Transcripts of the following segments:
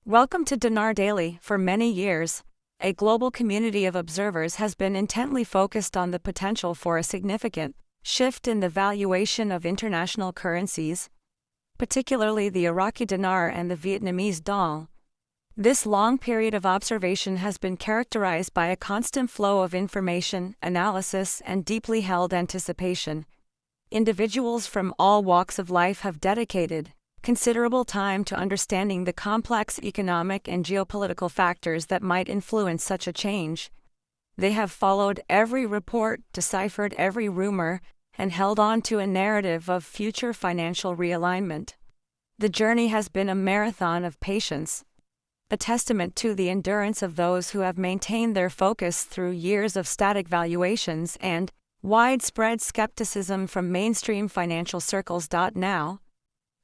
Welcome to Dinar Daily. For many years, a global community of observers has been intently focused on the potential for a significant shift in the valuation of international currencies, particularly the Iraqi Dinar and the Vietnamese Dong. This long period of observation has been characterized by a constant flow of information, analysis, and deeply held anticipation. Individuals from all walks of life have dedicated considerable time to understanding the complex economic and geopolitical factors that might influence such a change. They have followed every report, deciphered every rumor, and held on to a narrative of future financial realignment. The journey has been a marathon of patience, a testament to the endurance of those who have maintained their focus through years of static valuations and widespread skepticism from mainstream financial circles. Now,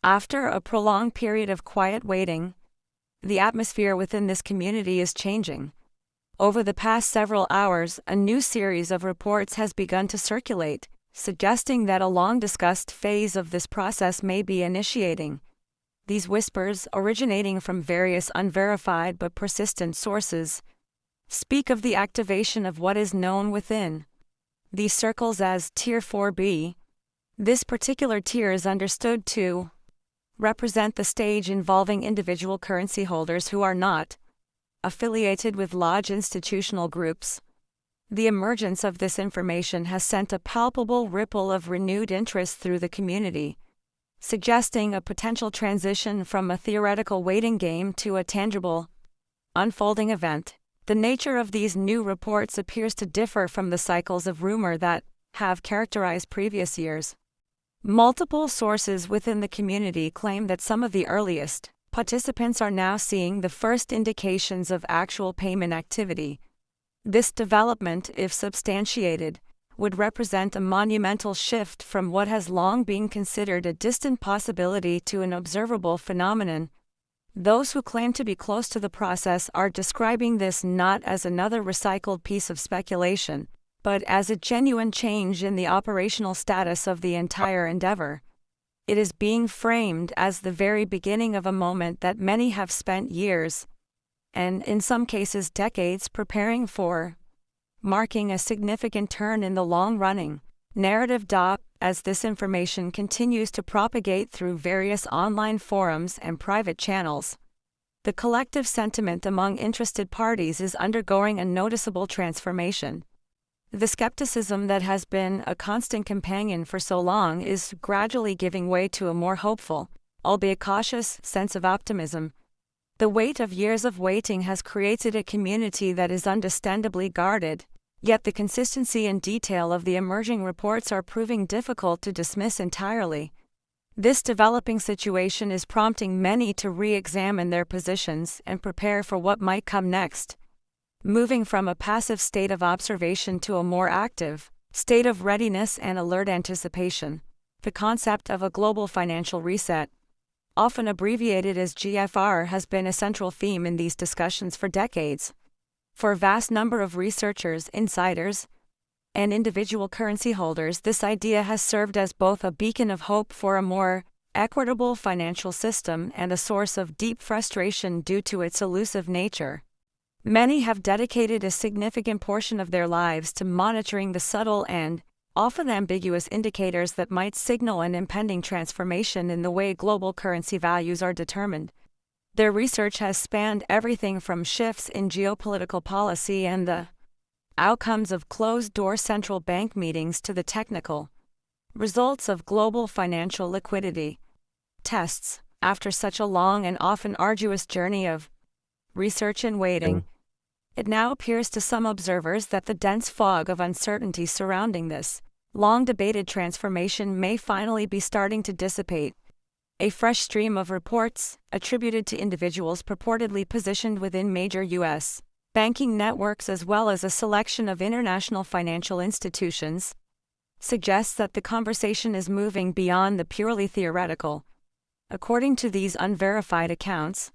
after a prolonged period of quiet waiting, the atmosphere within this community is changing. Over the past several hours, a new series of reports has begun to circulate, suggesting that a long-discussed phase of this process may be initiating. These whispers, originating from various unverified but persistent sources, speak of the activation of what is known within these circles as Tier 4B. This particular tier is understood to represent the stage involving individual currency holders who are not affiliated with large institutional groups. The emergence of this information has sent a palpable ripple of renewed interest through the community, suggesting a potential transition from a theoretical waiting game to a tangible, unfolding event. The nature of these new reports appears to differ from the cycles of rumor that have characterized previous years. Multiple sources within the community claim that some of the earliest participants are now seeing the first indications of actual payment activity. This development, if substantiated, would represent a monumental shift from what has long been considered a distant possibility to an observable phenomenon. Those who claim to be close to the process are describing this not as another recycled piece of speculation, but as a genuine change in the operational status of the entire endeavor. It is being framed as the very beginning of a moment that many have spent years, and in some cases decades, preparing for, marking a significant turn in the long-running narrative. As this information continues to propagate through various online forums and private channels, the collective sentiment among interested parties is undergoing a noticeable transformation. The skepticism that has been a constant companion for so long is gradually giving way to a more hopeful, albeit cautious, sense of optimism. The weight of years of waiting has created a community that is understandably guarded, yet the consistency and detail of the emerging reports are proving difficult to dismiss entirely. This developing situation is prompting many to re-examine their positions and prepare for what might come next, moving from a passive state of observation to a more active state of readiness and alert anticipation. The concept of a global financial reset, often abbreviated as GFR, has been a central theme in these discussions for decades. For a vast number of researchers, insiders, and individual currency holders, this idea has served as both a beacon of hope for a more equitable financial system and a source of deep frustration due to its elusive nature. Many have dedicated a significant portion of their lives to monitoring the subtle and often ambiguous indicators that might signal an impending transformation in the way global currency values are determined. Their research has spanned everything from shifts in geopolitical policy and the outcomes of closed-door central bank meetings to the technical results of global financial liquidity tests. After such a long and often arduous journey of research and waiting, it now appears to some observers that the dense fog of uncertainty surrounding this long-debated transformation may finally be starting to dissipate. A fresh stream of reports, attributed to individuals purportedly positioned within major U.S. banking networks as well as a selection of international financial institutions, suggests that the conversation is moving beyond the purely theoretical. According to these unverified accounts,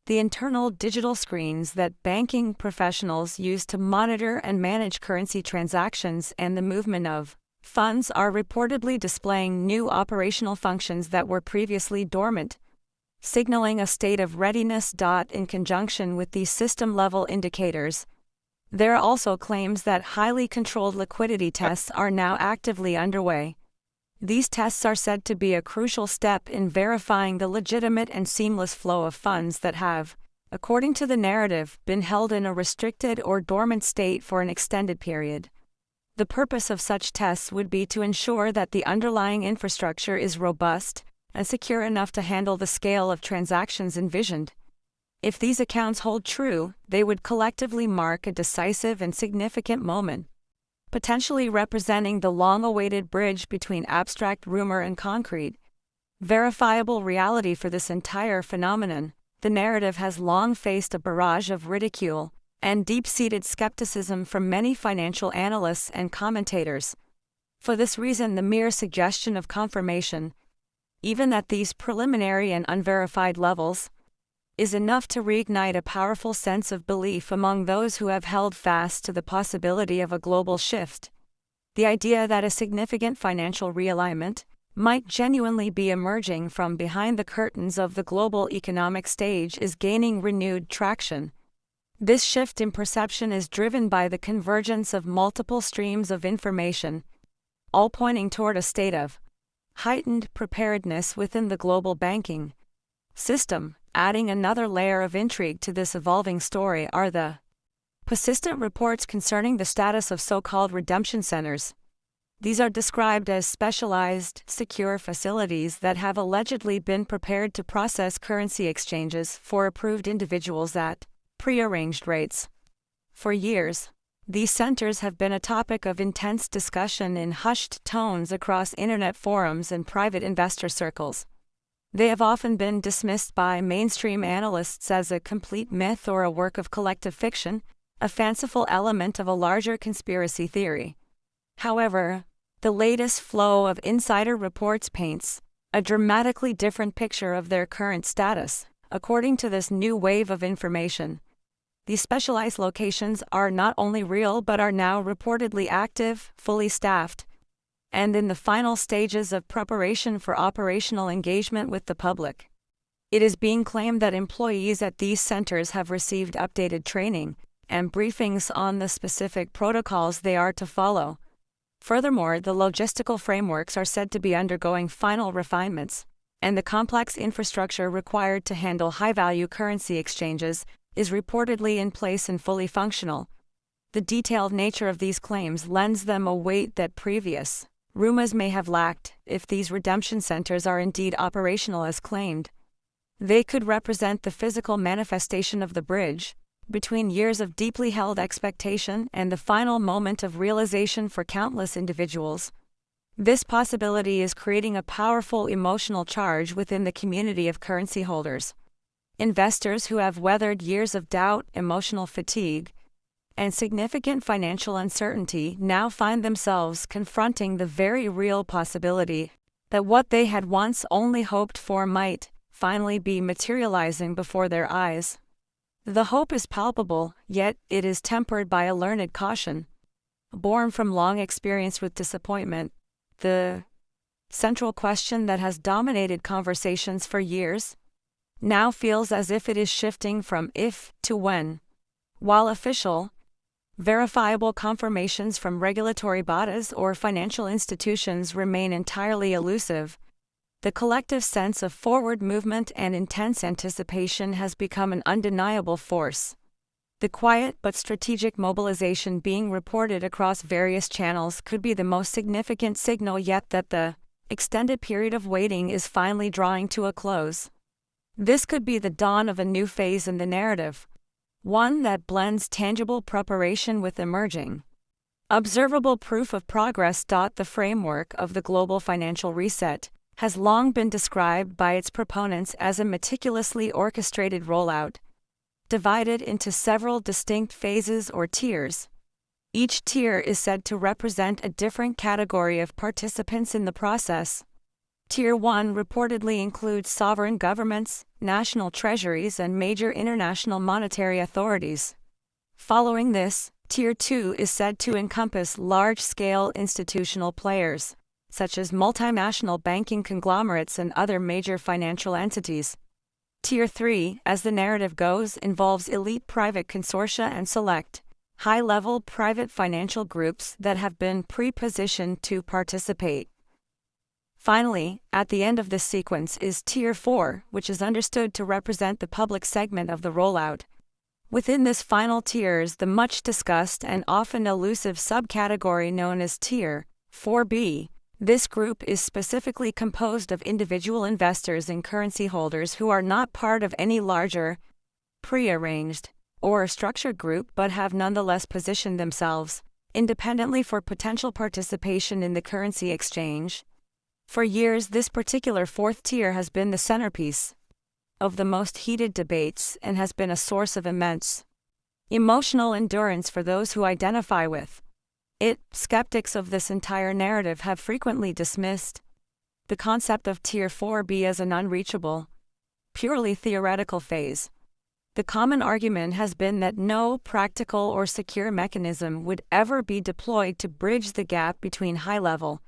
the internal digital screens that banking professionals use to monitor and manage currency transactions and the movement of funds are reportedly displaying new operational functions that were previously dormant. signaling a state of readiness. In conjunction with these system-level indicators, there are also claims that highly controlled liquidity tests are now actively underway. These tests are said to be a crucial step in verifying the legitimate and seamless flow of funds that have, according to the narrative, been held in a restricted or dormant state for an extended period. The purpose of such tests would be to ensure that the underlying infrastructure is robust and secure enough to handle the scale of transactions envisioned. If these accounts hold true, they would collectively mark a decisive and significant moment, potentially representing the long-awaited bridge between abstract rumor and concrete, verifiable reality. For this entire phenomenon, the narrative has long faced a barrage of ridicule and deep-seated skepticism from many financial analysts and commentators. For this reason, the mere suggestion of confirmation, even at these preliminary and unverified levels, is enough to reignite a powerful sense of belief among those who have held fast to the possibility of a global shift. The idea that a significant financial realignment might genuinely be emerging from behind the curtains of the global economic stage is gaining renewed traction. This shift in perception is driven by the convergence of multiple streams of information, all pointing toward a state of heightened preparedness within the global banking system. Adding another layer of intrigue to this evolving story are the persistent reports concerning the status of so-called redemption centers. These are described as specialized, secure facilities that have allegedly been prepared to process currency exchanges for approved individuals at prearranged rates. For years, these centers have been a topic of intense discussion in hushed tones across internet forums and private investor circles. They have often been dismissed by mainstream analysts as a complete myth or a work of collective fiction, a fanciful element of a larger conspiracy theory. However, the latest flow of insider reports paints a dramatically different picture of their current status. According to this new wave of information, these specialized locations are not only real but are now reportedly active, fully staffed, and in the final stages of preparation for operational engagement with the public. It is being claimed that employees at these centers have received updated training and briefings on the specific protocols they are to follow. Furthermore, the logistical frameworks are said to be undergoing final refinements, and the complex infrastructure required to handle high-value currency exchanges is reportedly in place and fully functional. The detailed nature of these claims lends them a weight that previous rumors may have lacked. If these redemption centers are indeed operational as claimed, they could represent the physical manifestation of the bridge between years of deeply held expectation and the final moment of realization for countless individuals. This possibility is creating a powerful emotional charge within the community of currency holders. Investors who have weathered years of doubt, emotional fatigue, and significant financial uncertainty now find themselves confronting the very real possibility that what they had once only hoped for might finally be materializing before their eyes. The hope is palpable, yet it is tempered by a learned caution. Born from long experience with disappointment, the central question that has dominated conversations for years now feels as if it is shifting from if to when. While official, verifiable confirmations from regulatory bodies or financial institutions remain entirely elusive, the collective sense of forward movement and intense anticipation has become an undeniable force. The quiet but strategic mobilization being reported across various channels could be the most significant signal yet that the extended period of waiting is finally drawing to a close. This could be the dawn of a new phase in the narrative, one that blends tangible preparation with emerging, observable proof of progress. The framework of the global financial reset has long been described by its proponents as a meticulously orchestrated rollout, divided into several distinct phases or tiers. Each tier is said to represent a different category of participants in the process. Tier 1 reportedly includes sovereign governments, national treasuries, and major international monetary authorities. Following this, Tier 2 is said to encompass large-scale institutional players, such as multinational banking conglomerates and other major financial entities. Tier 3, as the narrative goes, involves elite private consortia and select, high-level private financial groups that have been pre-positioned to participate. Finally, at the end of this sequence is Tier 4, which is understood to represent the public segment of the rollout. Within this final tier is the much-discussed and often elusive subcategory known as Tier 4B. This group is specifically composed of individual investors and currency holders who are not part of any larger, pre-arranged, or structured group but have nonetheless positioned themselves independently for potential participation in the currency exchange. For years, this particular fourth tier has been the centerpiece of the most heated debates and has been a source of immense emotional endurance for those who identify with it. Skeptics of this entire narrative have frequently dismissed the concept of Tier 4B as an unreachable, purely theoretical phase. The common argument has been that no practical or secure mechanism would ever be deployed to bridge the gap between high-level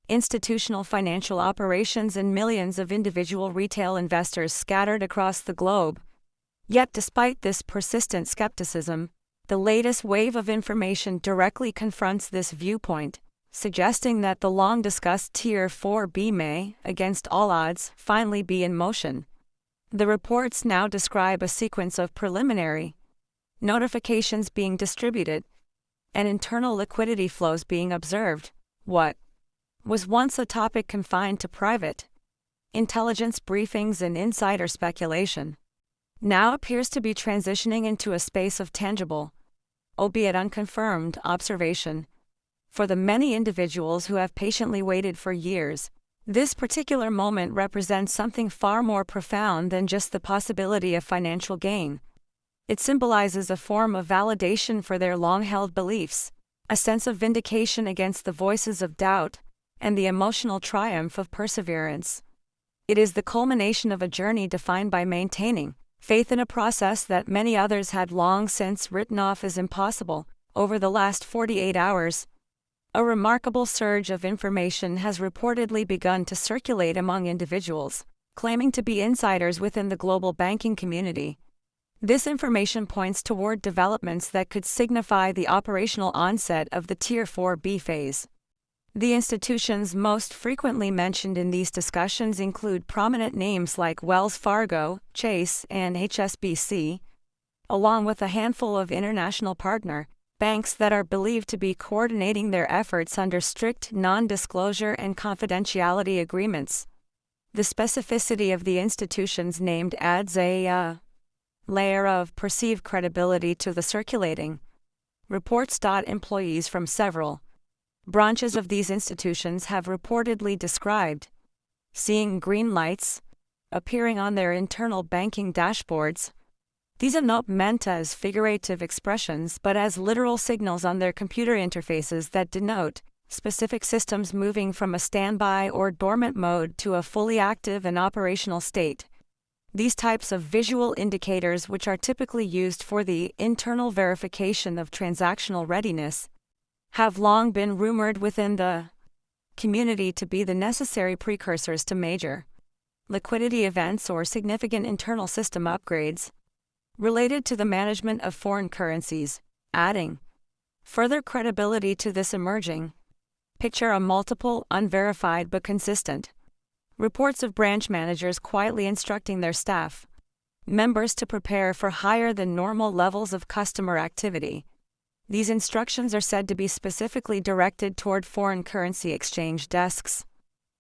institutional financial operations and millions of individual retail investors scattered across the globe. Yet despite this persistent skepticism, the latest wave of information directly confronts this viewpoint, suggesting that the long-discussed Tier 4B may, against all odds, finally be in motion. The reports now describe a sequence of preliminary notifications being distributed and internal liquidity flows being observed. What was once a topic confined to private intelligence briefings and insider speculation now appears to be transitioning into a space of tangible, albeit unconfirmed, observation. For the many individuals who have patiently waited for years, this particular moment represents something far more profound than just the possibility of financial gain. It symbolizes a form of validation for their long-held beliefs, a sense of vindication against the voices of doubt, and the emotional triumph of perseverance. It is the culmination of a journey defined by maintaining faith in a process that many others had long since written off as impossible. Over the last 48 hours, a remarkable surge of information has reportedly begun to circulate among individuals claiming to be insiders within the global banking community. This information points toward developments that could signify the operational onset of the Tier 4B phase. The institutions most frequently mentioned in these discussions include prominent names like Wells Fargo, Chase, and HSBC, along with a handful of international partner banks that are believed to be coordinating their efforts under strict non-disclosure and confidentiality agreements. The specificity of the institutions named adds a layer of perceived credibility to the circulating reports. Employees from several branches of these institutions have reportedly described seeing green lights appearing on their internal banking dashboards. These are not meant as figurative expressions but as literal signals on their computer interfaces that denote specific systems moving from a standby or dormant mode to a fully active and operational state. These types of visual indicators, which are typically used for the internal verification of transactional readiness, have long been rumored within the community to be the necessary precursors to major liquidity events or significant internal system upgrades related to the management of foreign currencies. Adding further credibility to this emerging picture are multiple, unverified but consistent reports of branch managers quietly instructing their staff members to prepare for higher than normal levels of customer activity. These instructions are said to be specifically directed toward foreign currency exchange desks,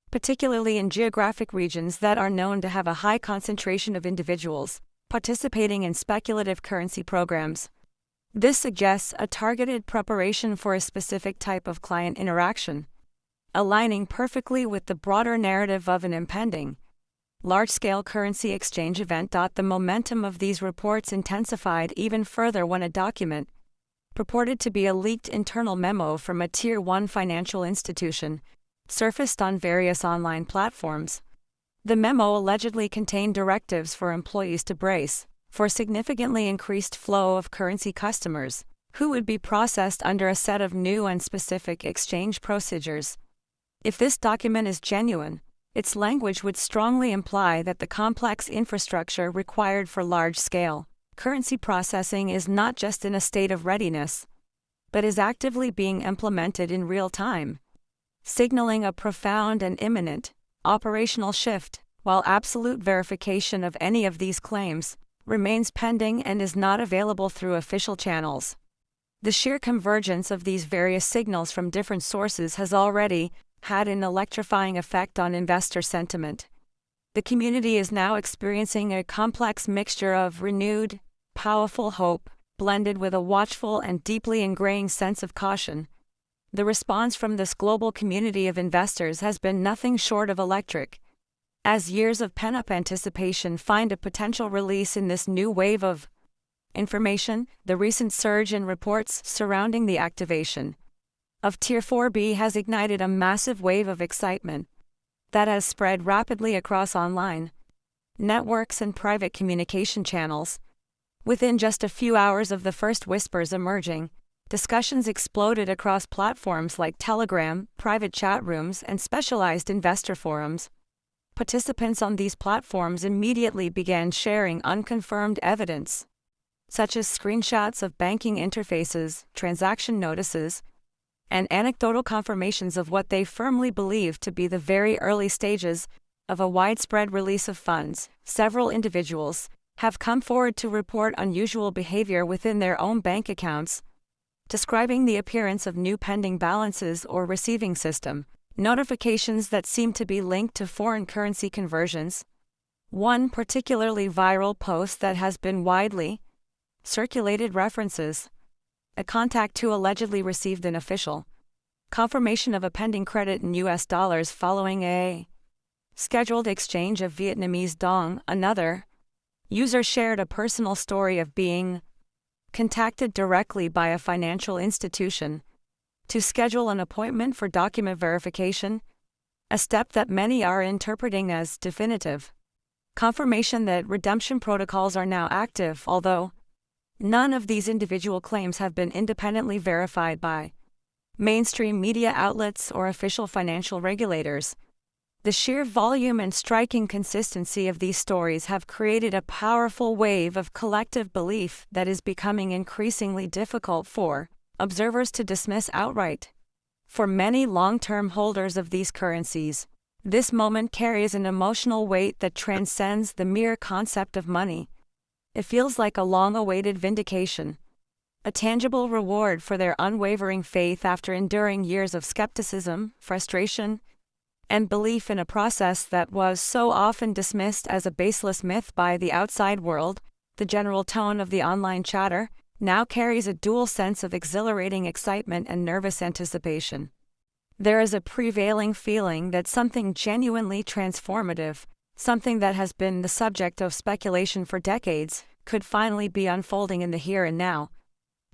particularly in geographic regions that are known to have a high concentration of individuals participating in speculative currency programs. This suggests a targeted preparation for a specific type of client interaction, aligning perfectly with the broader narrative of an impending large-scale currency exchange event. The momentum of these reports intensified even further when a document purported to be a leaked internal memo from a Tier 1 financial institution surfaced on various online platforms. The memo allegedly contained directives for employees to brace for a significantly increased flow of currency customers, who would be processed under a set of new and specific exchange procedures. If this document is genuine, Its language would strongly imply that the complex infrastructure required for large-scale currency processing is not just in a state of readiness, but is actively being implemented in real time, signaling a profound and imminent operational shift, while absolute verification of any of these claims remains pending and is not available through official channels. The sheer convergence of these various signals from different sources has already had an electrifying effect on investor sentiment. The community is now experiencing a complex mixture of renewed, powerful hope, blended with a watchful and deeply ingrained sense of caution. The response from this global community of investors has been nothing short of electric, as years of pent-up anticipation find a potential release in this new wave of information. The recent surge in reports surrounding the activation of Tier 4B has ignited a massive wave of excitement that has spread rapidly across online networks and private communication channels. Within just a few hours of the first whispers emerging, discussions exploded across platforms like Telegram, private chat rooms, and specialized investor forums. Participants on these platforms immediately began sharing unconfirmed evidence, such as screenshots of banking interfaces, transaction notices, and anecdotal confirmations of what they firmly believed to be the very early stages of a widespread release of funds. Several individuals have come forward to report unusual behavior within their own bank accounts, describing the appearance of new pending balances or receiving system notifications that seem to be linked to foreign currency conversions. One particularly viral post that has been widely circulated references a contact who allegedly received an official confirmation of a pending credit in US dollars following a scheduled exchange of Vietnamese Dong. Another user shared a personal story of being contacted directly by a financial institution to schedule an appointment for document verification, a step that many are interpreting as definitive confirmation that redemption protocols are now active, although none of these individual claims have been independently verified by mainstream media outlets or official financial regulators. The sheer volume and striking consistency of these stories have created a powerful wave of collective belief that is becoming increasingly difficult for observers to dismiss outright. For many long-term holders of these currencies, this moment carries an emotional weight that transcends the mere concept of money. It feels like a long-awaited vindication, a tangible reward for their unwavering faith after enduring years of skepticism, frustration, and belief in a process that was so often dismissed as a baseless myth by the outside world. The general tone of the online chatter now carries a dual sense of exhilarating excitement and nervous anticipation. There is a prevailing feeling that something genuinely transformative, something that has been the subject of speculation for decades, could finally be unfolding in the here and now.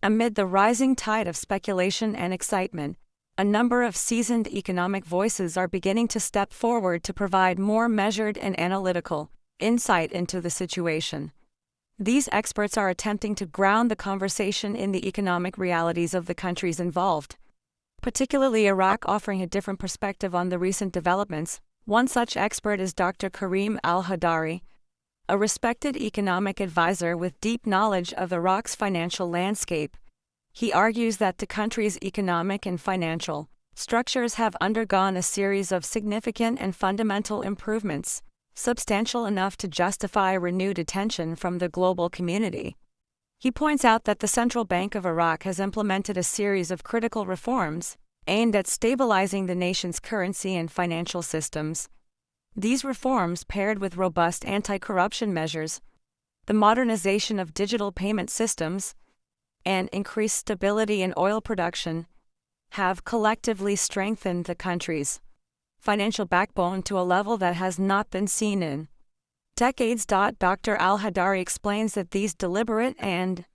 Amid the rising tide of speculation and excitement, a number of seasoned economic voices are beginning to step forward to provide more measured and analytical insight into the situation. These experts are attempting to ground the conversation in the economic realities of the countries involved, particularly Iraq, offering a different perspective on the recent developments. One such expert is Dr. Karim al-Hadari, a respected economic advisor with deep knowledge of Iraq's financial landscape. He argues that the country's economic and financial structures have undergone a series of significant and fundamental improvements, substantial enough to justify renewed attention from the global community. He points out that the Central Bank of Iraq has implemented a series of critical reforms aimed at stabilizing the nation's currency and financial systems. These reforms, paired with robust anti-corruption measures, the modernization of digital payment systems, and increased stability in oil production, have collectively strengthened the country's financial backbone to a level that has not been seen in decades. Dr. al-Hadari explains that these deliberate and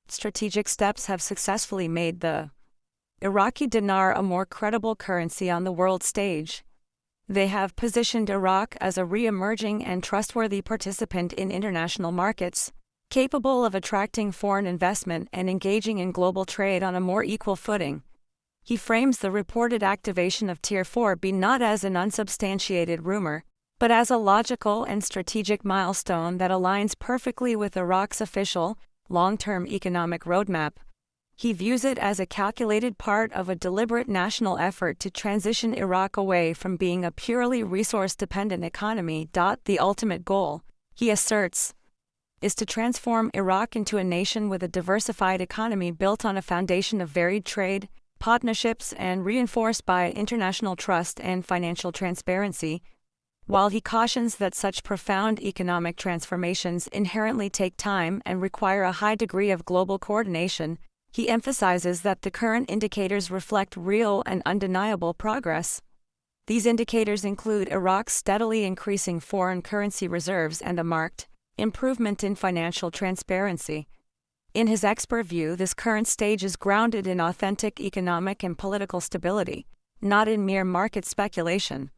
strategic steps have successfully made the Iraqi dinar a more credible currency on the world stage. They have positioned Iraq as a re-emerging and trustworthy participant in international markets, capable of attracting foreign investment and engaging in global trade on a more equal footing. He frames the reported activation of Tier 4B not as an unsubstantiated rumor, but as a logical and strategic milestone that aligns perfectly with Iraq's official, long-term economic roadmap. He views it as a calculated part of a deliberate national effort to transition Iraq away from being a purely resource-dependent economy. The ultimate goal, he asserts, is to transform Iraq into a nation with a diversified economy built on a foundation of varied trade, partnerships, and reinforced by international trust and financial transparency. While he cautions that such profound economic transformations inherently take time and require a high degree of global coordination, he emphasizes that the current indicators reflect real and undeniable progress. These indicators include Iraq's steadily increasing foreign currency reserves and a marked improvement in financial transparency. In his expert view, this current stage is grounded in authentic economic and political stability, not in mere market speculation.